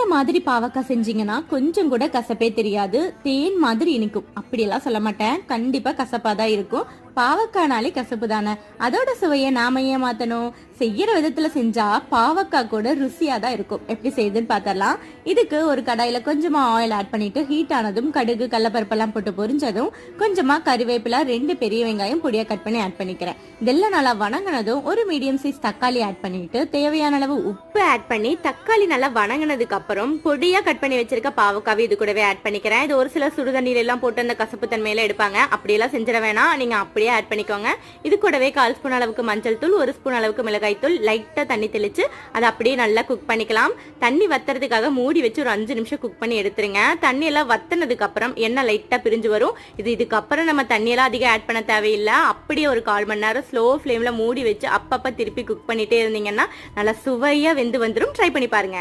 இந்த மாதிரி பாவக்காய் செஞ்சீங்கன்னா கொஞ்சம் கூட கசப்பே தெரியாது, தேன் மாதிரி இனிக்கும். அப்படியெல்லாம் சொல்ல மாட்டேன், கண்டிப்பா கசப்பா தான் இருக்கும். பாவக்காய்னாலே கசப்பு தானே, அதோட சுவையை நாம ஏன் மாத்தணும்? செய்யற விதத்துல செஞ்சா பாவக்காய் கூட ருசியா தான் இருக்கும். எப்படி செய்யுதுன்னு பார்த்தரலாம். இதுக்கு ஒரு கடாயில கொஞ்சமா ஆயில் ஆட் பண்ணிட்டு ஹீட் ஆனதும் கடுகு கடலைப்பருப்பெல்லாம் போட்டு பொரிஞ்சதும் கொஞ்சமா கறிவேப்பிலை 2 பெரிய வெங்காயம் பொடியா கட் பண்ணி ஆட் பண்ணிக்கிறேன். இதெல்லாம் நல்லா வணங்கினதும் ஒரு மீடியம் சைஸ் தக்காளி ஆட் பண்ணிட்டு தேவையான அளவு உப்பு ஆட் பண்ணி தக்காளி நல்லா வணங்கினதுக்கு அப்புறம் பொடியா கட் பண்ணி வச்சிருக்க பாவக்காவை இது கூடவே ஆட் பண்ணிக்கிறேன். இது ஒரு சில சுடுதண்ணீர் எல்லாம் போட்டு அந்த கசப்பு தன்மையில எடுப்பாங்க, அப்படியெல்லாம் செஞ்சிட வேணாம், நீங்க அப்படியே ஆட் பண்ணிக்கோங்க. இது கூடவே 1/4 ஸ்பூன் அளவுக்கு மஞ்சள் தூள், 1 ஸ்பூன் அளவுக்கு மிளகாய் தூள், லைட்டா தண்ணி தெளிச்சு அதை அப்படியே நல்லா குக் பண்ணிக்கலாம். தண்ணி வத்துறதுக்காக மூடி வச்சு ஒரு 5 நிமிஷம் குக் பண்ணி எடுத்துருங்க. தண்ணி எல்லாம் வத்தினதுக்கு அப்புறம் எண்ணெய் லைட்டா பிரிஞ்சு வரும். இதுக்கப்புறம் நம்ம தண்ணியெல்லாம் அதிகம் ஆட் பண்ண தேவையில்லை. அப்படியே ஒரு 1/4 மணி நேரம் ஸ்லோ ஃப்ளேம்ல மூடி வச்சு அப்பப்ப திருப்பி குக் பண்ணிட்டே இருந்தீங்கன்னா நல்லா சுவையா வெந்து வந்துடும். ட்ரை பண்ணி பாருங்க.